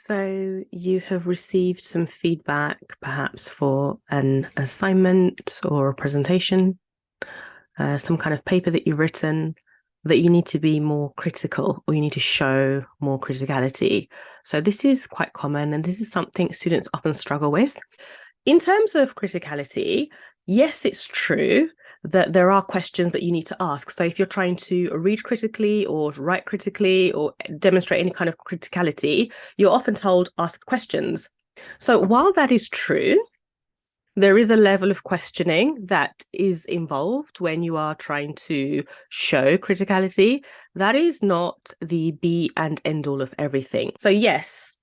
So you have received some feedback, perhaps for an assignment or a presentation, some kind of paper that you've written that you need to be more critical or you need to show more criticality. So this is quite common, and this is something students often struggle with. In terms of criticality, yes, it's true that there are questions that you need to ask. So if you're trying to read critically or write critically or demonstrate any kind of criticality, you're often told, ask questions. So while that is true, there is a level of questioning that is involved when you are trying to show criticality. That is not the be and end all of everything. So yes,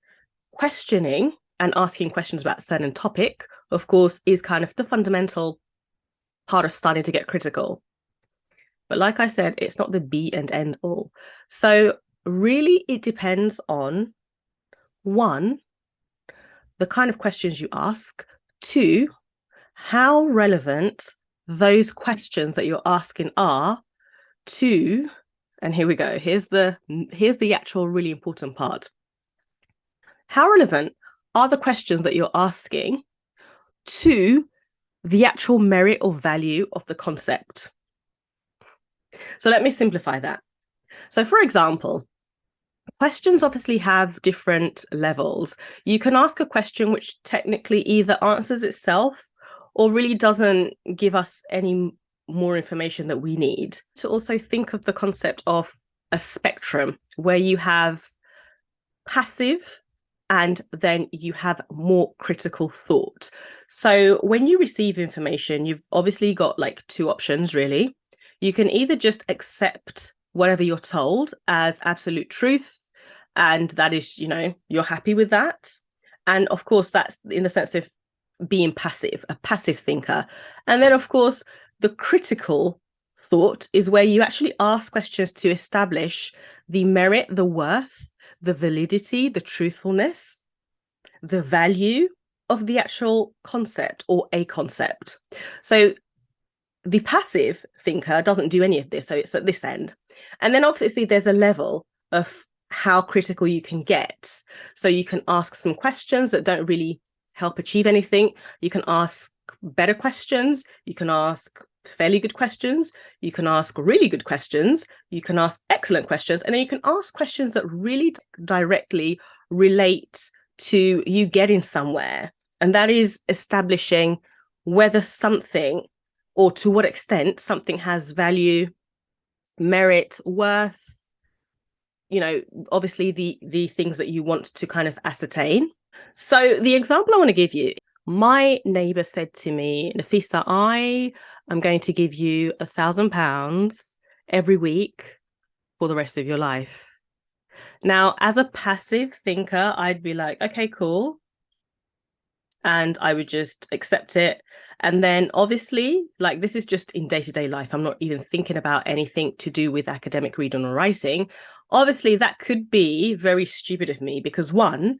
questioning and asking questions about a certain topic, of course, is kind of the fundamental part of starting to get critical. But like I said, it's not the be and end all. So really, it depends on, one, the kind of questions you ask, two, how relevant those questions that you're asking are to, and here we go, here's the actual really important part. How relevant are the questions that you're asking to the actual merit or value of the concept? So let me simplify that. So for example, questions obviously have different levels. You can ask a question which technically either answers itself or really doesn't give us any more information that we need. To also think of the concept of a spectrum where you have passive and then you have more critical thought. So when you receive information, you've obviously got like two options, really. You can either just accept whatever you're told as absolute truth, and that is, you're happy with that. And of course, that's in the sense of being passive, a passive thinker. And then, of course, the critical thought is where you actually ask questions to establish the merit, the worth, the validity, the truthfulness, the value of the actual concept or a concept. So the passive thinker doesn't do any of this. So it's at this end. And then obviously there's a level of how critical you can get. So you can ask some questions that don't really help achieve anything. You can ask better questions. You can ask fairly good questions. You can ask really good questions. You can ask excellent questions. And then you can ask questions that really directly relate to you getting somewhere. And that is establishing whether something, or to what extent something has value, merit, worth, obviously the things that you want to kind of ascertain. So the example I want to give you, my neighbor said to me, Nafisa, I am going to give you £1,000 every week for the rest of your life. Now, as a passive thinker, I'd be like, okay, cool. And I would just accept it. And then obviously, like, this is just in day-to-day life. I'm not even thinking about anything to do with academic reading or writing. Obviously, that could be very stupid of me because, one,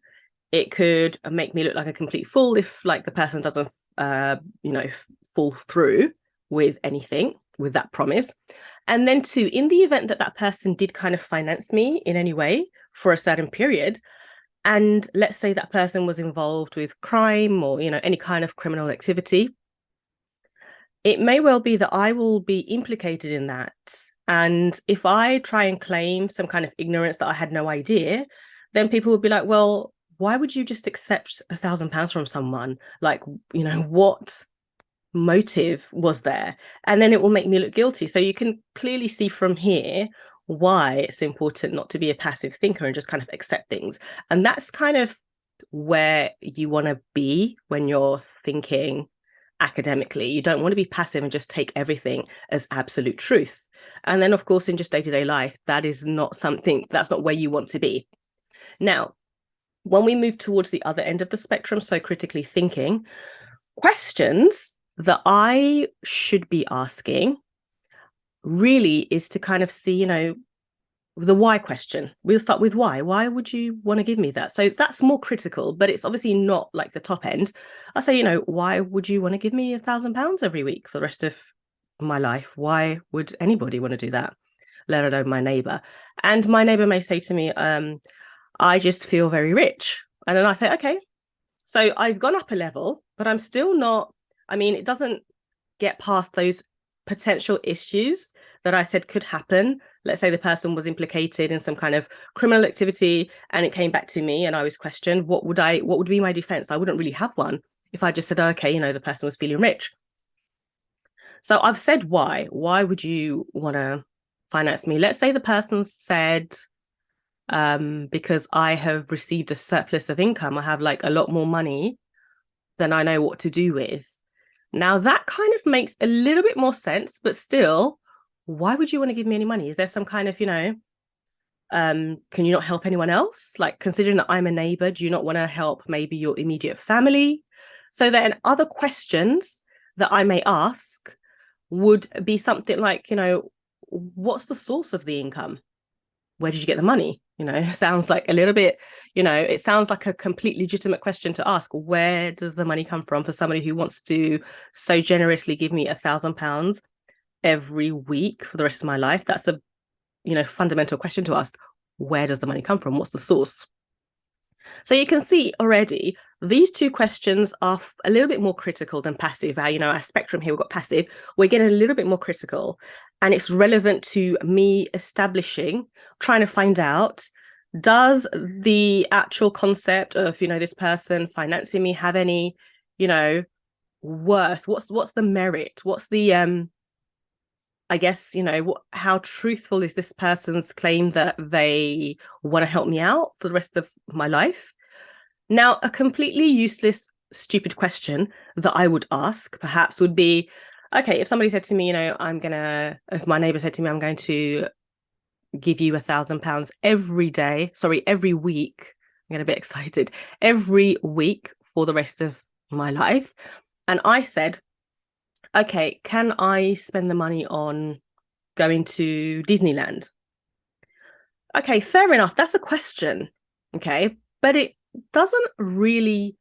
it could make me look like a complete fool if, like, the person doesn't, fall through with anything, with that promise. And then two, in the event that that person did kind of finance me in any way for a certain period, and let's say that person was involved with crime or, any kind of criminal activity, it may well be that I will be implicated in that. And if I try and claim some kind of ignorance that I had no idea, then people will be like, well, why would you just accept £1,000 from someone? Like, what motive was there? And then it will make me look guilty. So you can clearly see from here why it's important not to be a passive thinker and just kind of accept things. And that's kind of where you want to be when you're thinking academically. You don't want to be passive and just take everything as absolute truth. And then, of course, in just day-to-day life, that's not where you want to be. Now, when we move towards the other end of the spectrum, so critically thinking, questions that I should be asking really is to kind of see, the why question. We'll start with why. Why would you want to give me that? So that's more critical, but it's obviously not like the top end. I say, why would you want to give me £1,000 every week for the rest of my life? Why would anybody want to do that, let alone my neighbor? And my neighbor may say to me, I just feel very rich. And then I say, okay, so I've gone up a level, but I'm still not, I mean, it doesn't get past those potential issues that I said could happen. Let's say the person was implicated in some kind of criminal activity and it came back to me and I was questioned. What would be my defense? I wouldn't really have one if I just said, okay, the person was feeling rich. So I've said why. Why would you want to finance me? Let's say the person said, because I have received a surplus of income, I have like a lot more money than I know what to do with. Now that kind of makes a little bit more sense, but still, why would you want to give me any money? Is there some kind of, can you not help anyone else? Like, considering that I'm a neighbor, do you not want to help maybe your immediate family? So then other questions that I may ask would be something like, what's the source of the income? Where did you get the money? It sounds like a little bit, it sounds like a complete legitimate question to ask. Where does the money come from for somebody who wants to so generously give me £1,000 every week for the rest of my life? That's a, fundamental question to ask. Where does the money come from? What's the source? So you can see already these two questions are a little bit more critical than passive. Our spectrum here, we've got passive. We're getting a little bit more critical. And it's relevant to me trying to find out, does the actual concept of, this person financing me have any, worth? What's the merit? What's the, I guess, how truthful is this person's claim that they want to help me out for the rest of my life? Now, a completely useless, stupid question that I would ask perhaps would be, okay, if somebody said to me, if my neighbor said to me, I'm going to give you £1,000 every week. I'm getting a bit excited. Every week for the rest of my life. And I said, okay, can I spend the money on going to Disneyland? Okay, fair enough. That's a question. Okay. But it doesn't really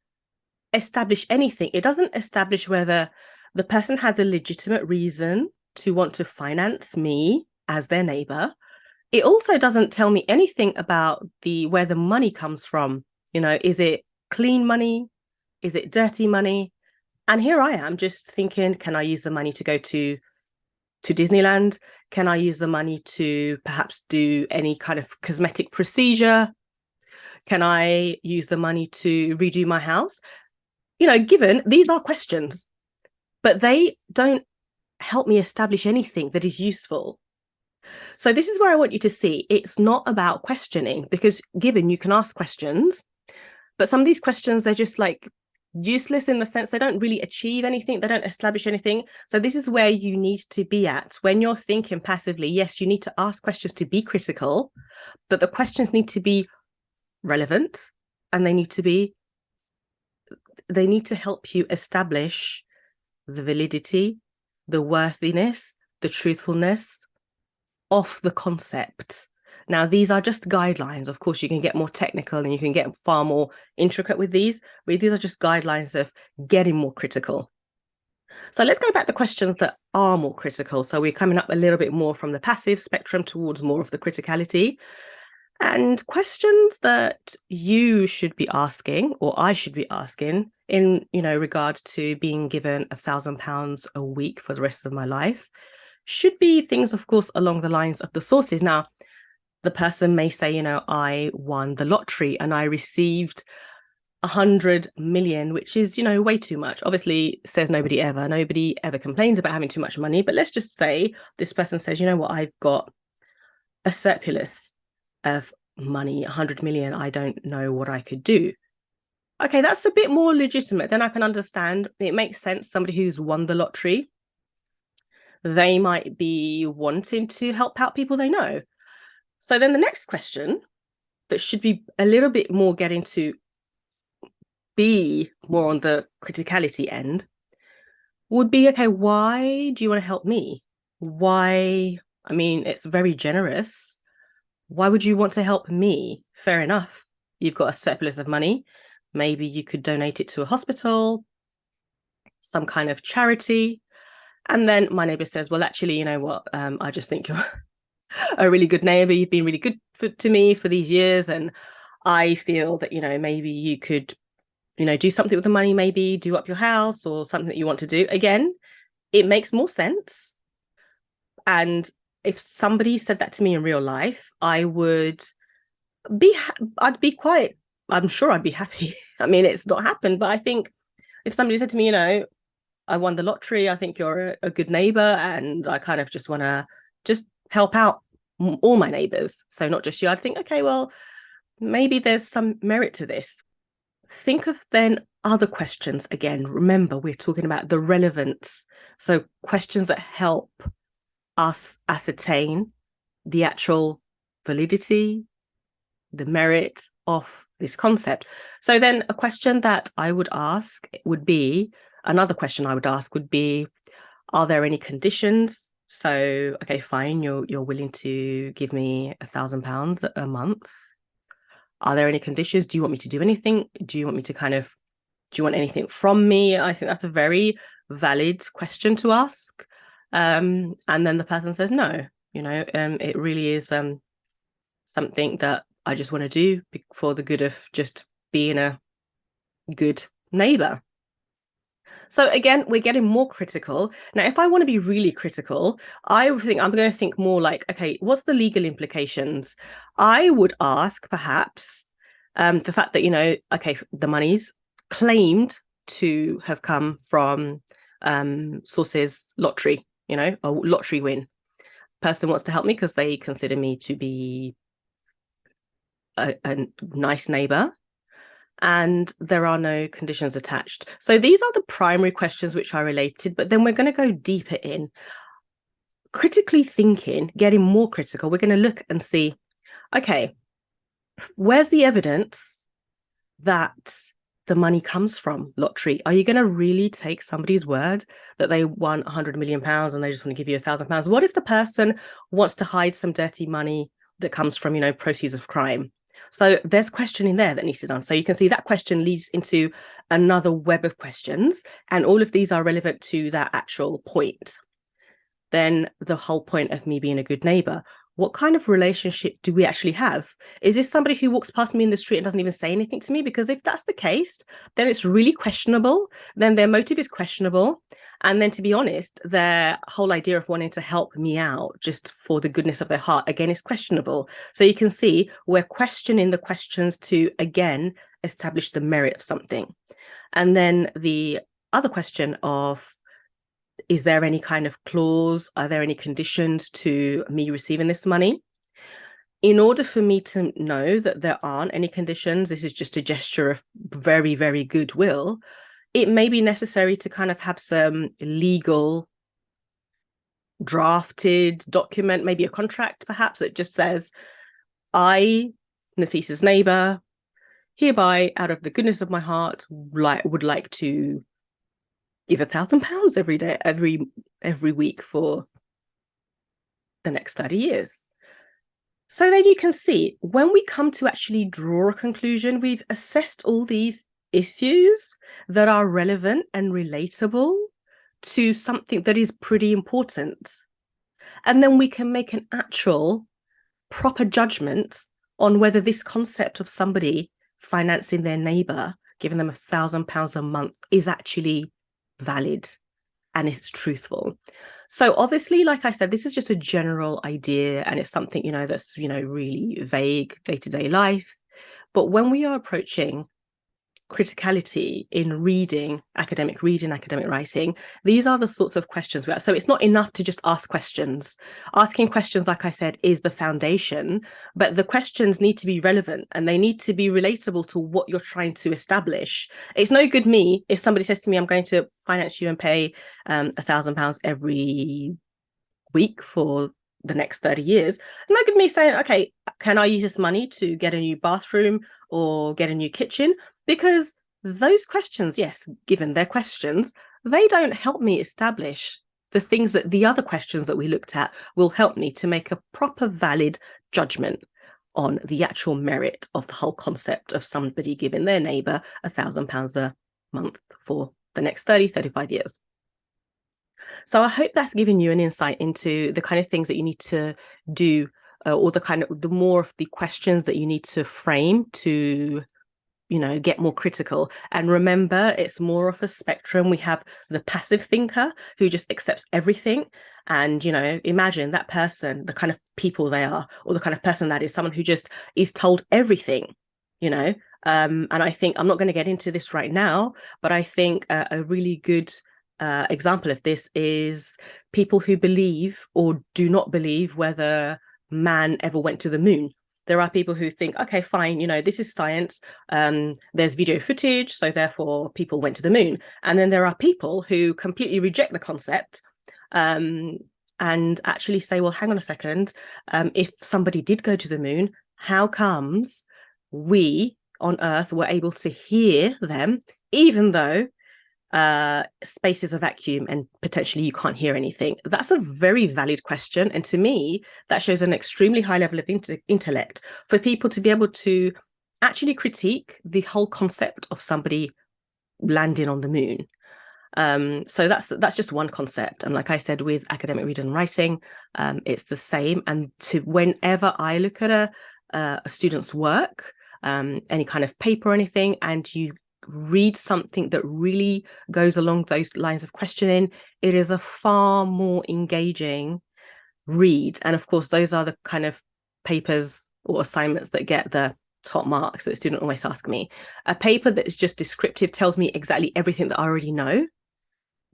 establish anything. It doesn't establish whether the person has a legitimate reason to want to finance me as their neighbor. It also doesn't tell me anything about where the money comes from. Is it clean money? Is it dirty money? And here I am just thinking, can I use the money to go to Disneyland? Can I use the money to perhaps do any kind of cosmetic procedure? Can I use the money to redo my house? Given these are questions, but they don't help me establish anything that is useful. So this is where I want you to see it's not about questioning, because given you can ask questions, but some of these questions, they're just like useless in the sense they don't really achieve anything. They don't establish anything. So this is where you need to be at when you're thinking passively. Yes, you need to ask questions to be critical, but the questions need to be relevant and they need to help you establish the validity, the worthiness, the truthfulness of the concept. Now, these are just guidelines. Of course, you can get more technical and you can get far more intricate with these, but these are just guidelines of getting more critical. So let's go back to questions that are more critical. So we're coming up a little bit more from the passive spectrum towards more of the criticality. And questions that you should be asking, or I should be asking, in regard to being given £1,000 a week for the rest of my life, should be things, of course, along the lines of the sources. Now, the person may say, I won the lottery and I received 100 million, which is, way too much. Obviously, says nobody ever complains about having too much money. But let's just say this person says, I've got a surplus of money, 100 million. I don't know what I could do. Okay, that's a bit more legitimate. Then I can understand. It makes sense. Somebody who's won the lottery, they might be wanting to help out people they know. So then the next question that should be a little bit more getting to be more on the criticality end would be, okay, why do you want to help me? Why? I mean, it's very generous. Why would you want to help me? Fair enough. You've got a surplus of money. Maybe you could donate it to a hospital, some kind of charity. And then my neighbor says, well, actually, you know what? I just think you're a really good neighbor. You've been really good to me for these years. And I feel that, maybe you could, do something with the money, maybe do up your house or something that you want to do. Again, it makes more sense. And if somebody said that to me in real life, I'd be quite, I'm sure I'd be happy. I mean, it's not happened, but I think if somebody said to me, I won the lottery, I think you're a good neighbor, and I kind of just want to just help out all my neighbors, so not just you, I'd think, okay, well, maybe there's some merit to this. Think of then other questions. Again, remember, we're talking about the relevance. So questions that help us ascertain the actual validity, the merit of this concept. So then a question that I would ask would be, another question I would ask would be, are there any conditions? So, okay, fine, you're willing to give me £1,000 a month. Are there any conditions? Do you want me to do anything? Do you want me to do you want anything from me? I think that's a very valid question to ask. And then the person says no, it really is something that I just want to do for the good of just being a good neighbor. So again, we're getting more critical. Now, if I want to be really critical, I think I'm going to think more like, okay, what's the legal implications? I would ask perhaps the fact that, okay, the money's claimed to have come from sources lottery, a lottery win. Person wants to help me because they consider me to be a nice neighbor, and there are no conditions attached. So these are the primary questions which are related, but then we're going to go deeper in. Critically thinking, getting more critical, we're going to look and see, okay, where's the evidence that the money comes from lottery? Are you going to really take somebody's word that they won £100 million and they just want to give you £1,000? What if the person wants to hide some dirty money that comes from, proceeds of crime? So there's questioning there that needs to be done. So you can see that question leads into another web of questions, and all of these are relevant to that actual point. Then the whole point of me being a good neighbor. What kind of relationship do we actually have? Is this somebody who walks past me in the street and doesn't even say anything to me? Because if that's the case, then it's really questionable. Then their motive is questionable. And then, to be honest, their whole idea of wanting to help me out just for the goodness of their heart, again, is questionable. So you can see we're questioning the questions to, again, establish the merit of something. And then the other question of, is there any kind of clause? Are there any conditions to me receiving this money? In order for me to know that there aren't any conditions, this is just a gesture of very, very goodwill, it may be necessary to kind of have some legal drafted document, maybe a contract perhaps, that just says, I, Nafisa's neighbour, hereby, out of the goodness of my heart, would like to give £1,000 every day, every week for the next 30 years. So then you can see, when we come to actually draw a conclusion, we've assessed all these issues that are relevant and relatable to something that is pretty important. And then we can make an actual proper judgment on whether this concept of somebody financing their neighbour, giving them £1,000 a month, is actually valid and it's truthful. So obviously, like I said, this is just a general idea, and it's something, that's, really vague day-to-day life. But when we are approaching criticality in academic writing, these are the sorts of questions so it's not enough to just ask questions. Asking questions, like I said, is the foundation, but the questions need to be relevant and they need to be relatable to what you're trying to establish. It's no good me if somebody says to me, I'm going to finance you and pay £1,000 every week for the next 30 years. No good me saying, okay, can I use this money to get a new bathroom or get a new kitchen? Because those questions, yes, given their questions, they don't help me establish the things that the other questions that we looked at will help me to make a proper, valid judgment on the actual merit of the whole concept of somebody giving their neighbour £1,000 a month for the next 35 years. So I hope that's given you an insight into the kind of things that you need to do or the more of the questions that you need to frame to, get more critical. And remember, it's more of a spectrum. We have the passive thinker who just accepts everything. And, imagine that person, the kind of people they are, or the kind of person that is someone who just is told everything, and I think I'm not going to get into this right now, but I think a really good example of this is people who believe or do not believe whether man ever went to the moon. There are people who think, okay, fine, this is science. There's video footage, so therefore people went to the moon. And then there are people who completely reject the concept and actually say, well, hang on a second. If somebody did go to the moon, how comes we on Earth were able to hear them, even though space is a vacuum and potentially you can't hear anything? That's a very valid question, and to me that shows an extremely high level of intellect for people to be able to actually critique the whole concept of somebody landing on the moon. So that's just one concept, and like I said, with academic reading and writing, it's the same. And whenever I look at a student's work, any kind of paper or anything, and you read something that really goes along those lines of questioning, it is a far more engaging read. And of course, those are the kind of papers or assignments that get the top marks that the student always ask me. A paper that is just descriptive, tells me exactly everything that I already know,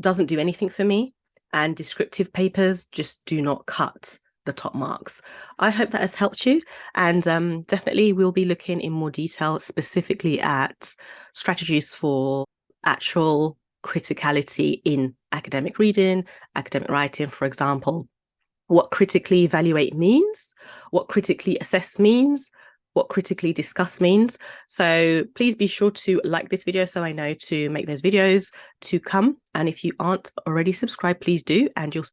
doesn't do anything for me. And descriptive papers just do not cut the top marks. I hope that has helped you, and definitely we'll be looking in more detail specifically at strategies for actual criticality in academic reading, academic writing, for example, what critically evaluate means, what critically assess means, what critically discuss means. So please be sure to like this video so I know to make those videos to come. And if you aren't already subscribed, please do, and you'll